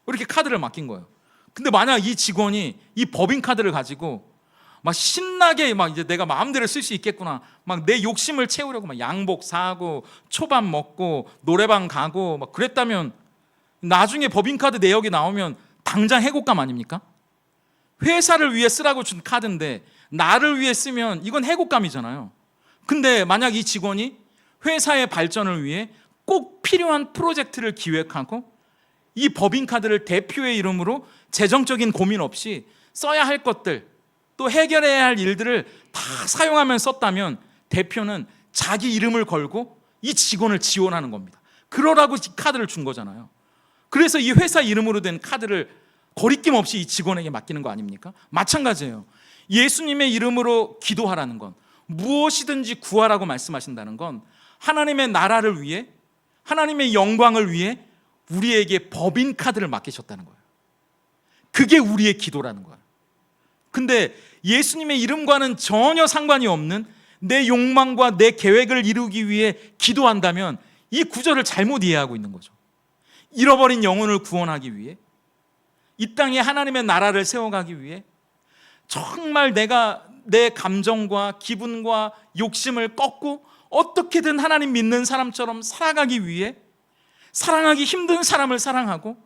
S1: 이렇게 카드를 맡긴 거예요. 근데 만약 이 직원이 이 법인카드를 가지고 막 신나게 막 이제 내가 마음대로 쓸 수 있겠구나, 막 내 욕심을 채우려고 막 양복 사고 초밥 먹고 노래방 가고 막 그랬다면 나중에 법인카드 내역이 나오면 당장 해고감 아닙니까? 회사를 위해 쓰라고 준 카드인데 나를 위해 쓰면 이건 해고감이잖아요. 근데 만약 이 직원이 회사의 발전을 위해 꼭 필요한 프로젝트를 기획하고 이 법인카드를 대표의 이름으로 재정적인 고민 없이 써야 할 것들, 또 해결해야 할 일들을 다 사용하면 썼다면 대표는 자기 이름을 걸고 이 직원을 지원하는 겁니다. 그러라고 카드를 준 거잖아요. 그래서 이 회사 이름으로 된 카드를 거리낌 없이 이 직원에게 맡기는 거 아닙니까? 마찬가지예요. 예수님의 이름으로 기도하라는 건, 무엇이든지 구하라고 말씀하신다는 건 하나님의 나라를 위해, 하나님의 영광을 위해 우리에게 법인카드를 맡기셨다는 거예요. 그게 우리의 기도라는 거예요. 근데 예수님의 이름과는 전혀 상관이 없는 내 욕망과 내 계획을 이루기 위해 기도한다면 이 구절을 잘못 이해하고 있는 거죠. 잃어버린 영혼을 구원하기 위해, 이 땅에 하나님의 나라를 세워가기 위해 정말 내가 내 감정과 기분과 욕심을 꺾고 어떻게든 하나님 믿는 사람처럼 살아가기 위해 사랑하기 힘든 사람을 사랑하고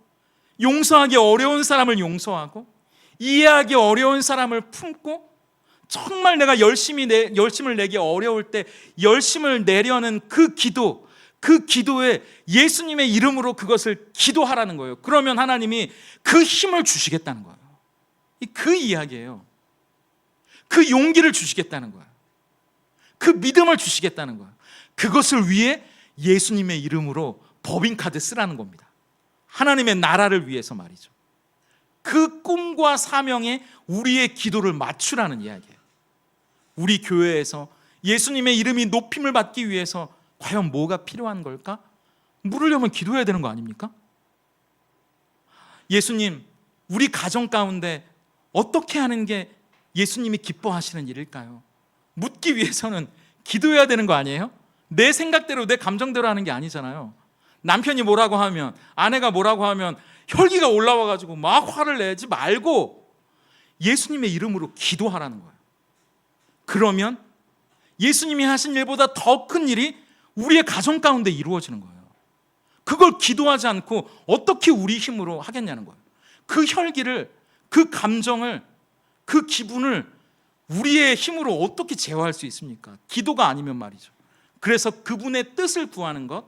S1: 용서하기 어려운 사람을 용서하고 이해하기 어려운 사람을 품고 정말 내가 열심을 내기 어려울 때 열심을 내려는 그 기도, 그 기도에 예수님의 이름으로 그것을 기도하라는 거예요. 그러면 하나님이 그 힘을 주시겠다는 거예요. 그 이야기예요. 그 용기를 주시겠다는 거예요. 그 믿음을 주시겠다는 거예요. 그것을 위해 예수님의 이름으로 법인카드 쓰라는 겁니다. 하나님의 나라를 위해서 말이죠. 그 꿈과 사명에 우리의 기도를 맞추라는 이야기예요. 우리 교회에서 예수님의 이름이 높임을 받기 위해서 과연 뭐가 필요한 걸까? 물으려면 기도해야 되는 거 아닙니까? 예수님, 우리 가정 가운데 어떻게 하는 게 예수님이 기뻐하시는 일일까요? 묻기 위해서는 기도해야 되는 거 아니에요? 내 생각대로 내 감정대로 하는 게 아니잖아요. 남편이 뭐라고 하면, 아내가 뭐라고 하면 혈기가 올라와가지고 막 화를 내지 말고 예수님의 이름으로 기도하라는 거예요. 그러면 예수님이 하신 일보다 더 큰 일이 우리의 가정 가운데 이루어지는 거예요. 그걸 기도하지 않고 어떻게 우리 힘으로 하겠냐는 거예요. 그 혈기를, 그 감정을, 그 기분을 우리의 힘으로 어떻게 제어할 수 있습니까? 기도가 아니면 말이죠. 그래서 그분의 뜻을 구하는 것,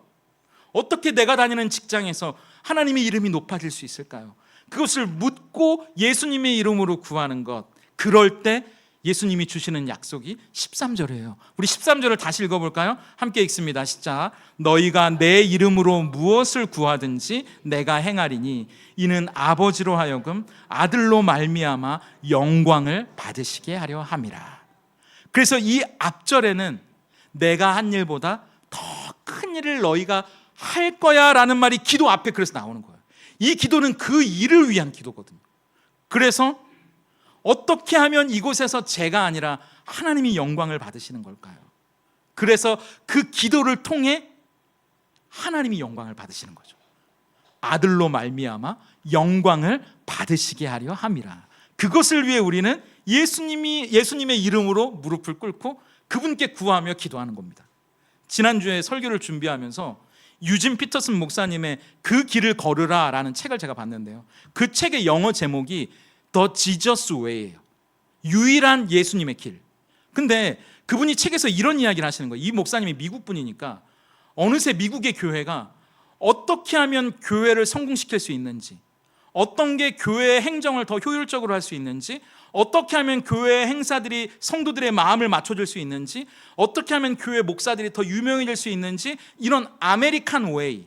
S1: 어떻게 내가 다니는 직장에서 하나님의 이름이 높아질 수 있을까요? 그것을 묻고 예수님의 이름으로 구하는 것, 그럴 때 예수님이 주시는 약속이 13절이에요. 우리 13절을 다시 읽어볼까요? 함께 읽습니다. 시작. 너희가 내 이름으로 무엇을 구하든지 내가 행하리니 이는 아버지로 하여금 아들로 말미암아 영광을 받으시게 하려 함이라. 그래서 이 앞절에는 내가 한 일보다 더 큰 일을 너희가 할 거야 라는 말이 기도 앞에 그래서 나오는 거예요. 이 기도는 그 일을 위한 기도거든요. 그래서 어떻게 하면 이곳에서 제가 아니라 하나님이 영광을 받으시는 걸까요? 그래서 그 기도를 통해 하나님이 영광을 받으시는 거죠. 아들로 말미암아 영광을 받으시게 하려 함이라. 그것을 위해 우리는 예수님의 이름으로 무릎을 꿇고 그분께 구하며 기도하는 겁니다. 지난주에 설교를 준비하면서 유진 피터슨 목사님의 그 길을 걸으라 라는 책을 제가 봤는데요, 그 책의 영어 제목이 The Jesus Way예요. 유일한 예수님의 길. 근데 그분이 책에서 이런 이야기를 하시는 거예요. 이 목사님이 미국 분이니까 어느새 미국의 교회가 어떻게 하면 교회를 성공시킬 수 있는지, 어떤 게 교회의 행정을 더 효율적으로 할 수 있는지, 어떻게 하면 교회 행사들이 성도들의 마음을 맞춰줄 수 있는지, 어떻게 하면 교회 목사들이 더 유명해질 수 있는지, 이런 아메리칸 웨이,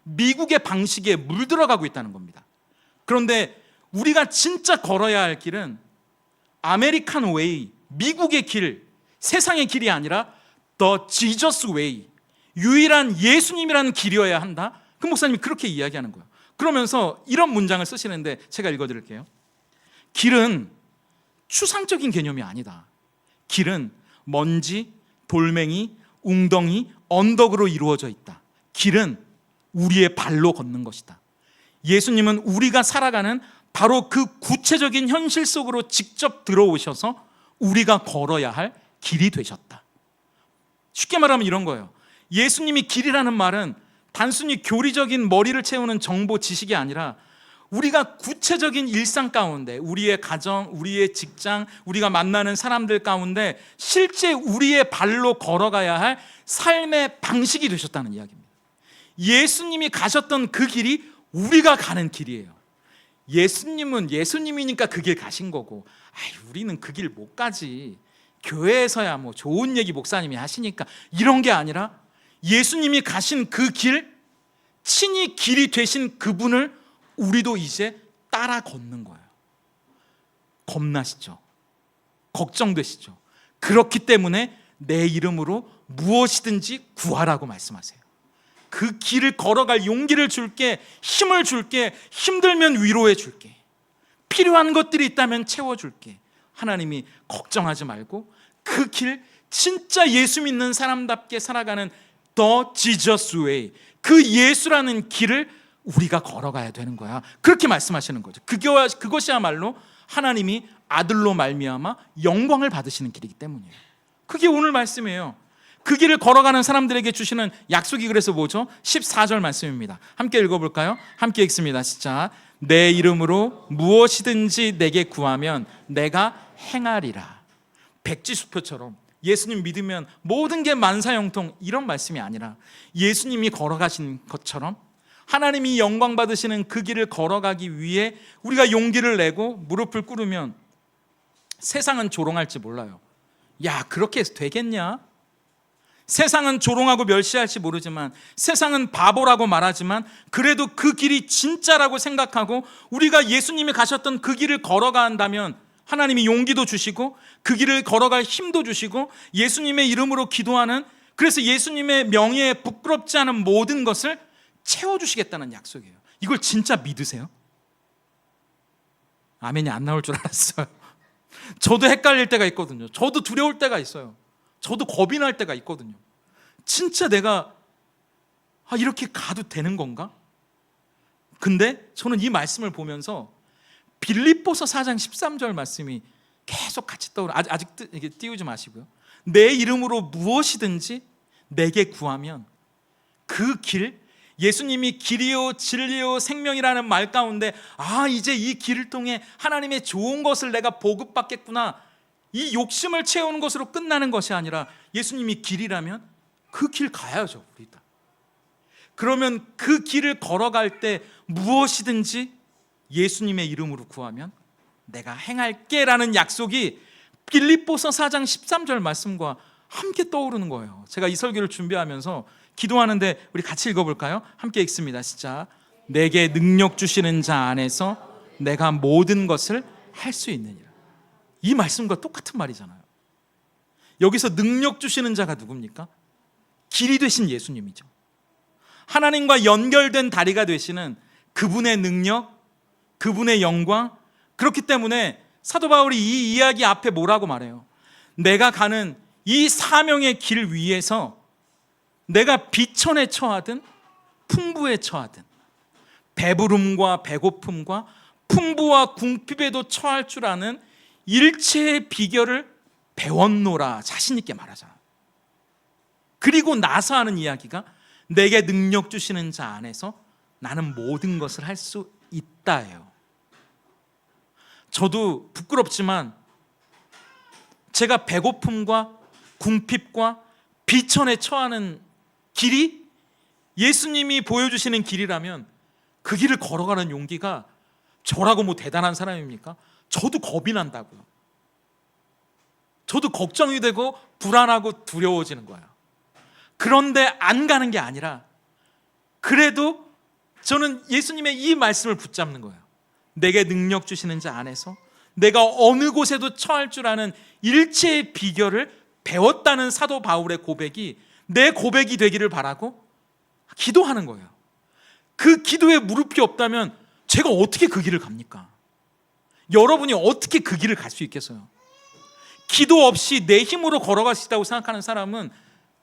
S1: 미국의 방식에 물들어가고 있다는 겁니다. 그런데 우리가 진짜 걸어야 할 길은 아메리칸 웨이, 미국의 길, 세상의 길이 아니라 The Jesus Way, 유일한 예수님이라는 길이어야 한다. 그 목사님이 그렇게 이야기하는 거예요. 그러면서 이런 문장을 쓰시는데 제가 읽어드릴게요. 길은 추상적인 개념이 아니다. 길은 먼지, 돌멩이, 웅덩이, 언덕으로 이루어져 있다. 길은 우리의 발로 걷는 것이다. 예수님은 우리가 살아가는 바로 그 구체적인 현실 속으로 직접 들어오셔서 우리가 걸어야 할 길이 되셨다. 쉽게 말하면 이런 거예요. 예수님이 길이라는 말은 단순히 교리적인 머리를 채우는 정보 지식이 아니라 우리가 구체적인 일상 가운데, 우리의 가정, 우리의 직장, 우리가 만나는 사람들 가운데 실제 우리의 발로 걸어가야 할 삶의 방식이 되셨다는 이야기입니다. 예수님이 가셨던 그 길이 우리가 가는 길이에요. 예수님은 예수님이니까 그 길 가신 거고, 우리는 그 길 못 가지. 교회에서야 뭐 좋은 얘기 목사님이 하시니까, 이런 게 아니라 예수님이 가신 그 길, 친히 길이 되신 그분을 우리도 이제 따라 걷는 거예요. 겁나시죠? 걱정되시죠? 그렇기 때문에 내 이름으로 무엇이든지 구하라고 말씀하세요. 그 길을 걸어갈 용기를 줄게, 힘을 줄게, 힘들면 위로해 줄게, 필요한 것들이 있다면 채워줄게. 하나님이 걱정하지 말고 그 길, 진짜 예수 믿는 사람답게 살아가는 The Jesus Way, 그 예수라는 길을 우리가 걸어가야 되는 거야. 그렇게 말씀하시는 거죠. 그것이야말로 하나님이 아들로 말미암아 영광을 받으시는 길이기 때문이에요. 그게 오늘 말씀이에요. 그 길을 걸어가는 사람들에게 주시는 약속이 그래서 뭐죠? 14절 말씀입니다. 함께 읽어볼까요? 함께 읽습니다. 시작. 내 이름으로 무엇이든지 내게 구하면 내가 행하리라. 백지수표처럼 예수님 믿으면 모든 게 만사형통, 이런 말씀이 아니라 예수님이 걸어가신 것처럼 하나님이 영광 받으시는 그 길을 걸어가기 위해 우리가 용기를 내고 무릎을 꿇으면 세상은 조롱할지 몰라요. 야, 그렇게 해서 되겠냐? 세상은 조롱하고 멸시할지 모르지만, 세상은 바보라고 말하지만, 그래도 그 길이 진짜라고 생각하고 우리가 예수님이 가셨던 그 길을 걸어간다면 하나님이 용기도 주시고 그 길을 걸어갈 힘도 주시고 예수님의 이름으로 기도하는, 그래서 예수님의 명예에 부끄럽지 않은 모든 것을 채워주시겠다는 약속이에요. 이걸 진짜 믿으세요? 아멘이 안 나올 줄 알았어요. 저도 헷갈릴 때가 있거든요. 저도 두려울 때가 있어요. 저도 겁이 날 때가 있거든요. 진짜 내가 이렇게 가도 되는 건가? 근데 저는 이 말씀을 보면서 빌립보서 4장 13절 말씀이 계속 같이 떠오르. 아직 이게 띄우지 마시고요. 내 이름으로 무엇이든지 내게 구하면 그 길, 예수님이 길이요 진리요 생명이라는 말 가운데 이제 이 길을 통해 하나님의 좋은 것을 내가 보급받겠구나, 이 욕심을 채우는 것으로 끝나는 것이 아니라 예수님이 길이라면 그 길 가야죠. 우리 다. 그러면 그 길을 걸어갈 때 무엇이든지 예수님의 이름으로 구하면 내가 행할게 라는 약속이 빌립보서 4장 13절 말씀과 함께 떠오르는 거예요. 제가 이 설교를 준비하면서 기도하는데 우리 같이 읽어볼까요? 함께 읽습니다. 시작. 내게 능력 주시는 자 안에서 내가 모든 것을 할 수 있느니라. 이 말씀과 똑같은 말이잖아요. 여기서 능력 주시는 자가 누굽니까? 길이 되신 예수님이죠. 하나님과 연결된 다리가 되시는 그분의 능력, 그분의 영광. 그렇기 때문에 사도 바울이 이 이야기 앞에 뭐라고 말해요? 내가 가는 이 사명의 길 위에서 내가 비천에 처하든 풍부에 처하든 배부름과 배고픔과 풍부와 궁핍에도 처할 줄 아는 일체의 비결을 배웠노라 자신 있게 말하잖아. 그리고 나서 하는 이야기가 내게 능력 주시는 자 안에서 나는 모든 것을 할 수 있다예요. 저도 부끄럽지만 제가 배고픔과 궁핍과 비천에 처하는 길이 예수님이 보여주시는 길이라면 그 길을 걸어가는 용기가, 저라고 뭐 대단한 사람입니까? 저도 겁이 난다고요. 저도 걱정이 되고 불안하고 두려워지는 거예요. 그런데 안 가는 게 아니라 그래도 저는 예수님의 이 말씀을 붙잡는 거예요. 내게 능력 주시는 자 안에서 내가 어느 곳에도 처할 줄 아는 일체의 비결을 배웠다는 사도 바울의 고백이 내 고백이 되기를 바라고 기도하는 거예요. 그 기도에 무릎이 없다면 제가 어떻게 그 길을 갑니까? 여러분이 어떻게 그 길을 갈 수 있겠어요? 기도 없이 내 힘으로 걸어갈 수 있다고 생각하는 사람은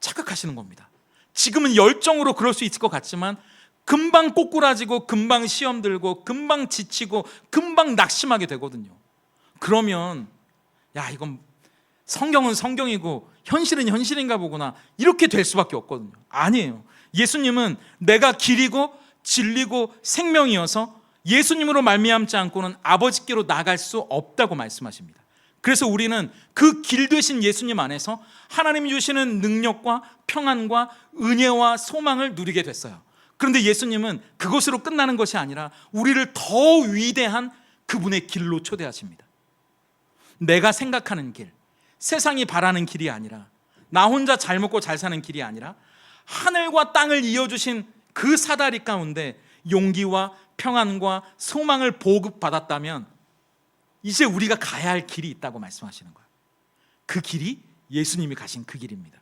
S1: 착각하시는 겁니다. 지금은 열정으로 그럴 수 있을 것 같지만 금방 꼬꾸라지고 금방 시험 들고 금방 지치고 금방 낙심하게 되거든요. 그러면 야, 이건 성경은 성경이고 현실은 현실인가 보구나, 이렇게 될 수밖에 없거든요. 아니에요. 예수님은 내가 길이고 진리고 생명이어서 예수님으로 말미암지 않고는 아버지께로 나갈 수 없다고 말씀하십니다. 그래서 우리는 그 길 되신 예수님 안에서 하나님이 주시는 능력과 평안과 은혜와 소망을 누리게 됐어요. 그런데 예수님은 그것으로 끝나는 것이 아니라 우리를 더 위대한 그분의 길로 초대하십니다. 내가 생각하는 길, 세상이 바라는 길이 아니라, 나 혼자 잘 먹고 잘 사는 길이 아니라 하늘과 땅을 이어주신 그 사다리 가운데 용기와 평안과 소망을 보급받았다면 이제 우리가 가야 할 길이 있다고 말씀하시는 거예요. 그 길이 예수님이 가신 그 길입니다.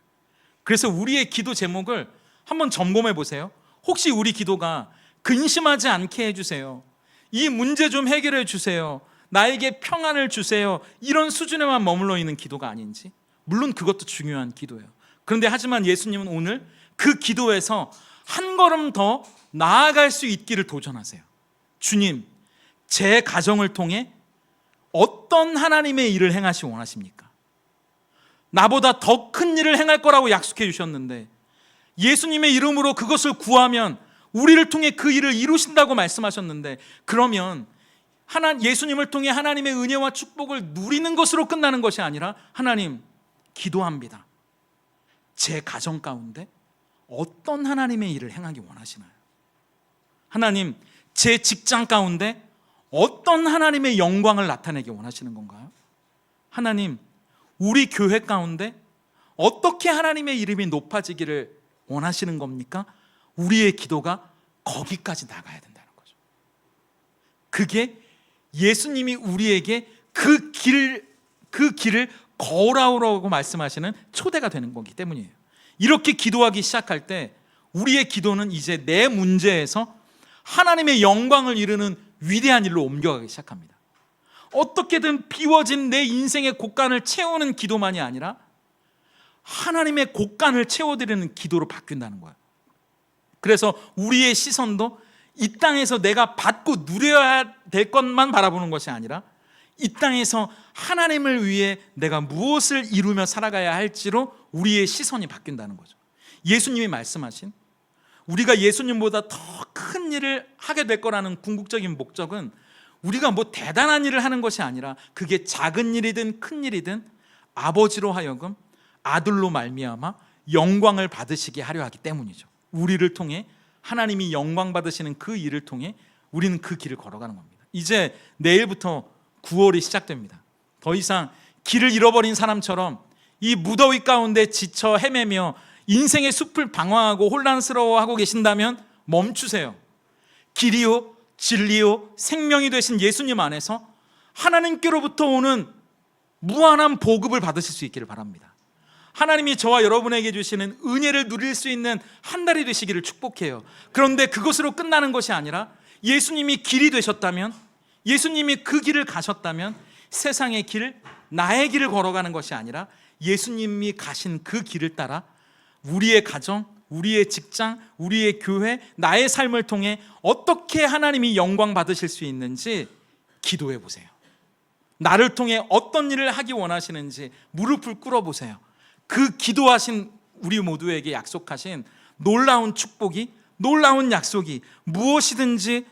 S1: 그래서 우리의 기도 제목을 한번 점검해 보세요. 혹시 우리 기도가 근심하지 않게 해주세요, 이 문제 좀 해결해 주세요, 나에게 평안을 주세요, 이런 수준에만 머물러 있는 기도가 아닌지. 물론 그것도 중요한 기도예요. 그런데 하지만 예수님은 오늘 그 기도에서 한 걸음 더 나아갈 수 있기를 도전하세요. 주님, 제 가정을 통해 어떤 하나님의 일을 행하시 원하십니까? 나보다 더 큰 일을 행할 거라고 약속해 주셨는데 예수님의 이름으로 그것을 구하면 우리를 통해 그 일을 이루신다고 말씀하셨는데, 그러면 예수님을 통해 하나님의 은혜와 축복을 누리는 것으로 끝나는 것이 아니라, 하나님, 기도합니다, 제 가정 가운데 어떤 하나님의 일을 행하기 원하시나요? 하나님, 제 직장 가운데 어떤 하나님의 영광을 나타내기 원하시는 건가요? 하나님, 우리 교회 가운데 어떻게 하나님의 이름이 높아지기를 원하시는 겁니까? 우리의 기도가 거기까지 나가야 된다는 거죠. 그게 예수님이 우리에게 그 길을 걸어오라고 말씀하시는 초대가 되는 거기 때문이에요. 이렇게 기도하기 시작할 때 우리의 기도는 이제 내 문제에서 하나님의 영광을 이루는 위대한 일로 옮겨가기 시작합니다. 어떻게든 비워진 내 인생의 곳간을 채우는 기도만이 아니라 하나님의 곳간을 채워드리는 기도로 바뀐다는 거예요. 그래서 우리의 시선도 이 땅에서 내가 받고 누려야 될 것만 바라보는 것이 아니라 이 땅에서 하나님을 위해 내가 무엇을 이루며 살아가야 할지로 우리의 시선이 바뀐다는 거죠. 예수님이 말씀하신 우리가 예수님보다 더 큰 일을 하게 될 거라는 궁극적인 목적은 우리가 뭐 대단한 일을 하는 것이 아니라, 그게 작은 일이든 큰 일이든 아버지로 하여금 아들로 말미암아 영광을 받으시게 하려 하기 때문이죠. 우리를 통해 하나님이 영광 받으시는 그 일을 통해 우리는 그 길을 걸어가는 겁니다. 이제 내일부터 9월이 시작됩니다. 더 이상 길을 잃어버린 사람처럼 이 무더위 가운데 지쳐 헤매며 인생의 숲을 방황하고 혼란스러워하고 계신다면 멈추세요. 길이요 진리요 생명이 되신 예수님 안에서 하나님께로부터 오는 무한한 보급을 받으실 수 있기를 바랍니다. 하나님이 저와 여러분에게 주시는 은혜를 누릴 수 있는 한 달이 되시기를 축복해요. 그런데 그것으로 끝나는 것이 아니라 예수님이 길이 되셨다면, 예수님이 그 길을 가셨다면 세상의 길, 나의 길을 걸어가는 것이 아니라 예수님이 가신 그 길을 따라 우리의 가정, 우리의 직장, 우리의 교회, 나의 삶을 통해 어떻게 하나님이 영광 받으실 수 있는지 기도해 보세요. 나를 통해 어떤 일을 하기 원하시는지 무릎을 꿇어 보세요. 그 기도하신 우리 모두에게 약속하신 놀라운 축복이, 놀라운 약속이 무엇이든지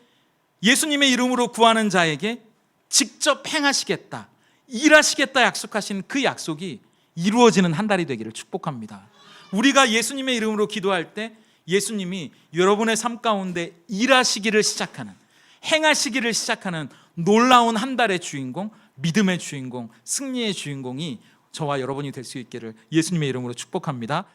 S1: 예수님의 이름으로 구하는 자에게 직접 행하시겠다, 일하시겠다 약속하신 그 약속이 이루어지는 한 달이 되기를 축복합니다. 우리가 예수님의 이름으로 기도할 때 예수님이 여러분의 삶 가운데 일하시기를 시작하는, 행하시기를 시작하는 놀라운 한 달의 주인공, 믿음의 주인공, 승리의 주인공이 저와 여러분이 될 수 있기를 예수님의 이름으로 축복합니다.